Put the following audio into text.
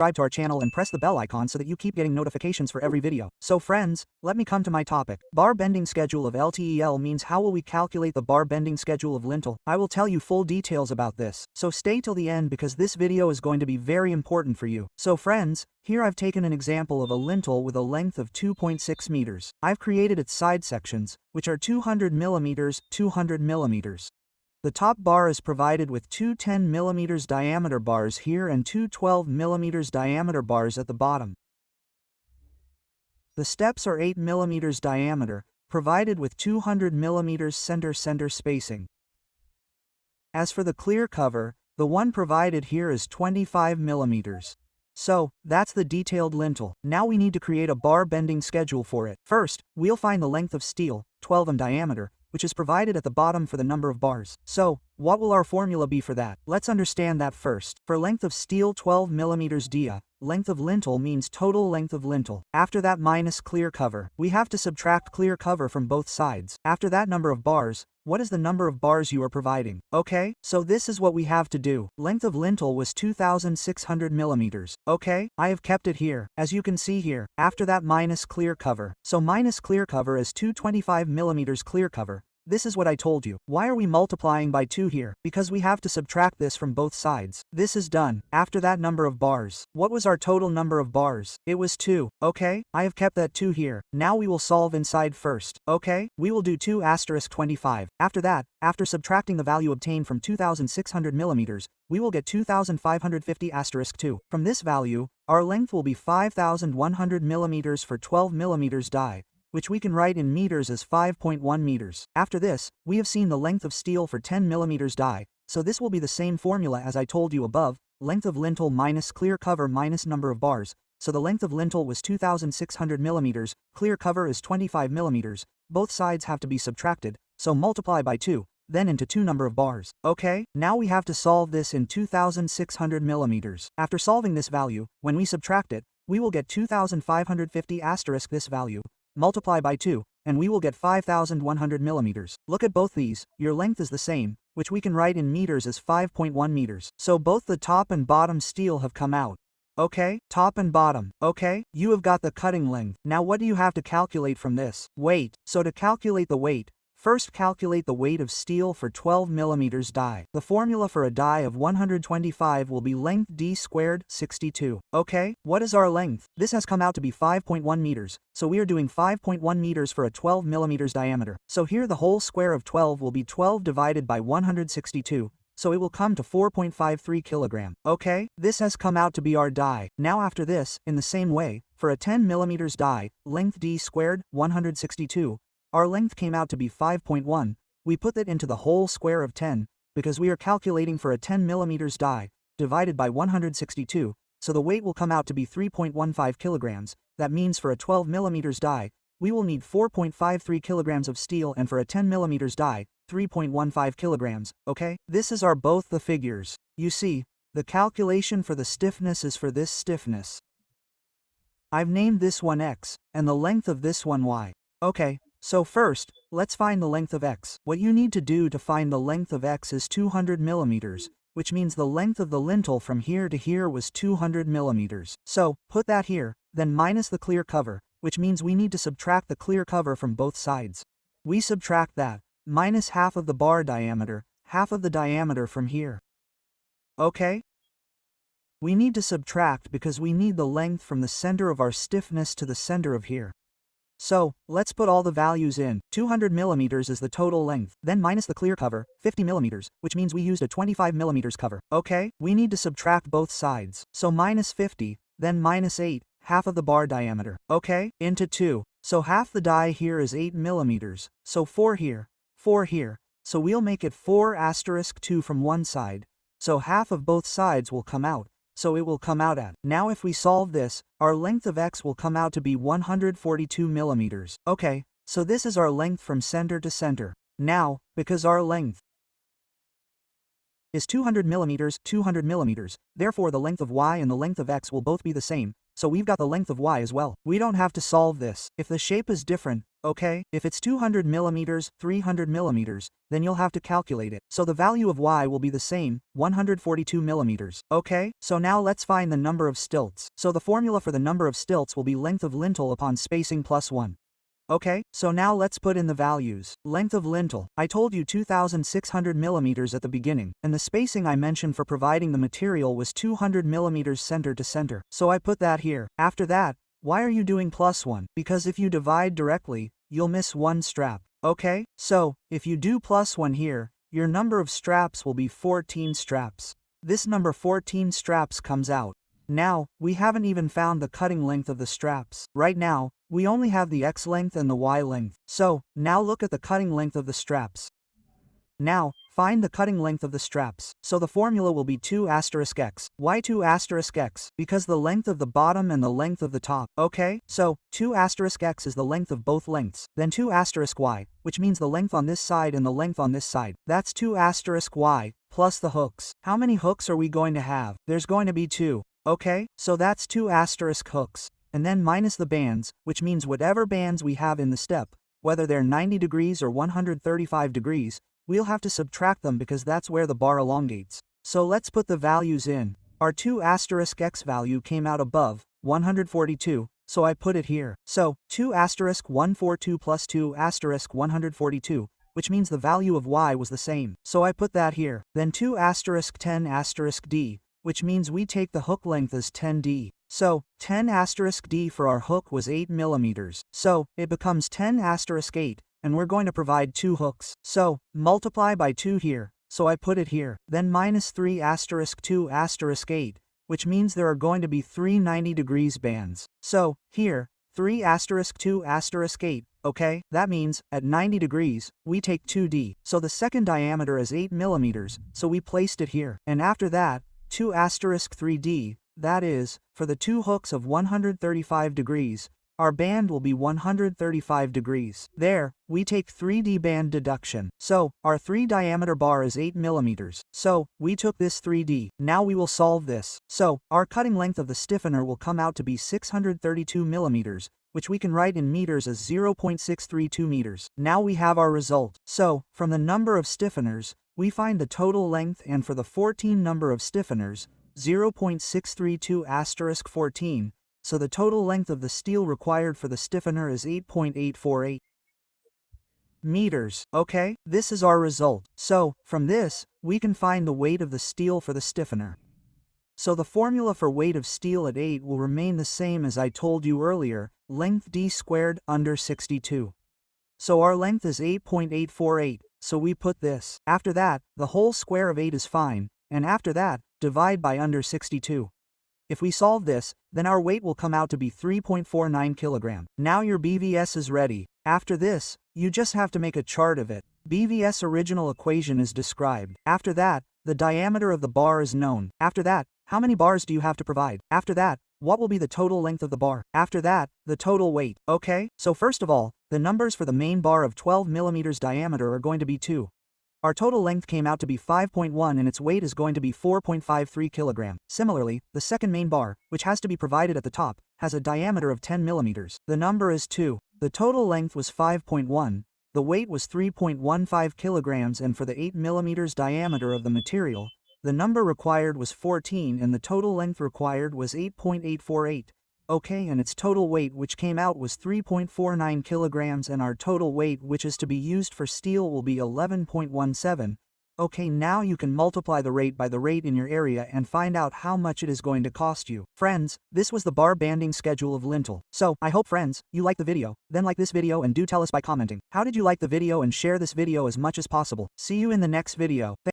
subscribe to our channel and press the bell icon so that you keep getting notifications for every video. So friends, let me come to my topic. Bar bending schedule of LTEL means how will we calculate the bar bending schedule of lintel? I will tell you full details about this, so stay till the end because this video is going to be very important for you. So friends, here I've taken an example of a lintel with a length of 2.6 meters. I've created its side sections, which are 200 millimeters, 200 millimeters. The top bar is provided with two 10 mm diameter bars here and two 12 mm diameter bars at the bottom. The steps are 8 mm diameter, provided with 200 mm center spacing. As for the clear cover, the one provided here is 25 mm. So, that's the detailed lintel. Now we need to create a bar bending schedule for it. First, we'll find the length of steel, 12 in diameter, which is provided at the bottom for the number of bars. So, what will our formula be for that? Let's understand that first. For length of steel 12 mm dia, length of lintel means total length of lintel. After that minus clear cover. We have to subtract clear cover from both sides. After that number of bars, what is the number of bars you are providing? Okay, so this is what we have to do. Length of lintel was 2,600 millimeters. Okay, I have kept it here, as you can see here. After that minus clear cover. So minus clear cover is 225 millimeters clear cover. This is what I told you. Why are we multiplying by 2 here? Because we have to subtract this from both sides. This is done. After that number of bars. What was our total number of bars? It was 2. Okay, I have kept that 2 here. Now we will solve inside first. Okay, we will do 2 asterisk 25. After that, after subtracting the value obtained from 2,600 millimeters, we will get 2,550 asterisk 2. From this value, our length will be 5,100 millimeters for 12 millimeters die, which we can write in meters as 5.1 meters. After this, we have seen the length of steel for 10 millimeters die, so this will be the same formula as I told you above, length of lintel minus clear cover minus number of bars, so the length of lintel was 2,600 millimeters, clear cover is 25 millimeters, both sides have to be subtracted, so multiply by 2, then into 2 number of bars. Okay, now we have to solve this in 2,600 millimeters. After solving this value, when we subtract it, we will get 2,550 asterisk this value, multiply by 2, and we will get 5,100 millimeters. Look at both these, your length is the same, which we can write in meters as 5.1 meters. So both the top and bottom steel have come out. Okay, top and bottom. Okay, you have got the cutting length. Now what do you have to calculate from this? Weight. So to calculate the weight, first calculate the weight of steel for 12 millimeters die. The formula for a die of 125 will be length d squared 62. Okay, what is our length? This has come out to be 5.1 meters, so we are doing 5.1 meters for a 12 millimeters diameter. So here the whole square of 12 will be 12 divided by 162, so it will come to 4.53 kilogram. Okay, this has come out to be our die. Now after this, in the same way, for a 10 millimeters die, length d squared 162, our length came out to be 5.1, we put that into the whole square of 10, because we are calculating for a 10 millimeters die, divided by 162, so the weight will come out to be 3.15 kilograms, that means for a 12 millimeters die, we will need 4.53 kilograms of steel and for a 10 millimeters die, 3.15 kilograms, okay? This is our both the figures. You see, the calculation for the stiffness is for this stiffness. I've named this one X, and the length of this one Y. Okay. So first, let's find the length of X. What you need to do to find the length of X is 200 millimeters, which means the length of the lintel from here to here was 200 millimeters. So, put that here, then minus the clear cover, which means we need to subtract the clear cover from both sides. We subtract that, minus half of the bar diameter, half of the diameter from here. Okay? We need to subtract because we need the length from the center of our stiffness to the center of here. So, let's put all the values in. 200 millimeters is the total length, then minus the clear cover, 50 millimeters, which means we used a 25 millimeters cover. Okay, we need to subtract both sides. So minus 50, then minus 8, half of the bar diameter. Okay, into 2. So half the die here is 8 millimeters. So 4 here, 4 here. So we'll make it 4 asterisk 2 from one side. So half of both sides will come out. So it will come out at. Now if we solve this, our length of X will come out to be 142 millimeters. Okay, so this is our length from center to center. Now, because our length is 200 millimeters, therefore the length of Y and the length of X will both be the same, so we've got the length of Y as well. We don't have to solve this. If the shape is different, okay? If it's 200 millimeters, 300 millimeters, then you'll have to calculate it. So the value of y will be the same, 142 millimeters, okay? So now let's find the number of stilts. So the formula for the number of stilts will be length of lintel upon spacing plus 1. Okay, so now let's put in the values. Length of lintel. I told you 2,600 millimeters at the beginning, and the spacing I mentioned for providing the material was 200 millimeters center to center. So I put that here. After that, why are you doing plus 1? Because if you divide directly, you'll miss one strap. Okay, so if you do plus 1 here, your number of straps will be 14 straps. This number 14 straps comes out. Now, we haven't even found the cutting length of the straps. Right now, we only have the X length and the Y length. So, now look at the cutting length of the straps. Now, find the cutting length of the straps. So the formula will be 2 asterisk X. Why 2 asterisk X? Because the length of the bottom and the length of the top. Okay, so 2 asterisk X is the length of both lengths. Then 2 asterisk Y, which means the length on this side and the length on this side. That's 2 asterisk Y, plus the hooks. How many hooks are we going to have? There's going to be 2. Okay, so that's 2 asterisk hooks, and then minus the bands, which means whatever bands we have in the step, whether they're 90 degrees or 135 degrees, we'll have to subtract them because that's where the bar elongates. So let's put the values in. Our 2 asterisk X value came out above, 142, so I put it here. So, 2 asterisk 142 plus 2 asterisk 142, which means the value of Y was the same. So I put that here. Then 2 asterisk 10 asterisk D, which means we take the hook length as 10D. So, 10 asterisk D for our hook was 8 millimeters. So, it becomes 10 asterisk 8, and we're going to provide 2 hooks. So, multiply by 2 here, so I put it here. Then minus 3 asterisk 2 asterisk 8, which means there are going to be 3 90 degrees bands. So, here, 3 asterisk 2 asterisk 8, okay? That means, at 90 degrees, we take 2D. So the second diameter is 8 millimeters, so we placed it here. And after that, 2 asterisk 3D, that is, for the 2 hooks of 135 degrees, our band will be 135 degrees. There, we take 3D band deduction. So, our 3 diameter bar is 8 millimeters. So, we took this 3D. Now we will solve this. So, our cutting length of the stiffener will come out to be 632 millimeters, which we can write in meters as 0.632 meters. Now we have our result. So, from the number of stiffeners, we find the total length, and for the 14 number of stiffeners, 0.632 asterisk 14, so the total length of the steel required for the stiffener is 8.848 meters. Okay, this is our result. So, from this, we can find the weight of the steel for the stiffener. So the formula for weight of steel at 8 will remain the same as I told you earlier, length d squared under 62. So our length is 8.848, so we put this. After that, the whole square of 8 is fine, and after that, divide by under 62. If we solve this, then our weight will come out to be 3.49 kilogram. Now your BVS is ready. After this, you just have to make a chart of it. BVS original equation is described. After that, the diameter of the bar is known. After that, how many bars do you have to provide? After that, what will be the total length of the bar? After that, the total weight. Okay, so first of all, the numbers for the main bar of 12 millimeters diameter are going to be 2. Our total length came out to be 5.1 and its weight is going to be 4.53 kilogram. Similarly, the second main bar, which has to be provided at the top, has a diameter of 10 millimeters. The number is 2. The total length was 5.1. The weight was 3.15 kilograms, and for the 8 millimeters diameter of the material, the number required was 14 and the total length required was 8.848. Okay, and its total weight which came out was 3.49 kilograms, and our total weight which is to be used for steel will be 11.17. Okay, now you can multiply the rate by the rate in your area and find out how much it is going to cost you. Friends, this was the bar banding schedule of lintel. So, I hope friends, you liked the video. Then like this video and do tell us by commenting. How did you like the video, and share this video as much as possible. See you in the next video.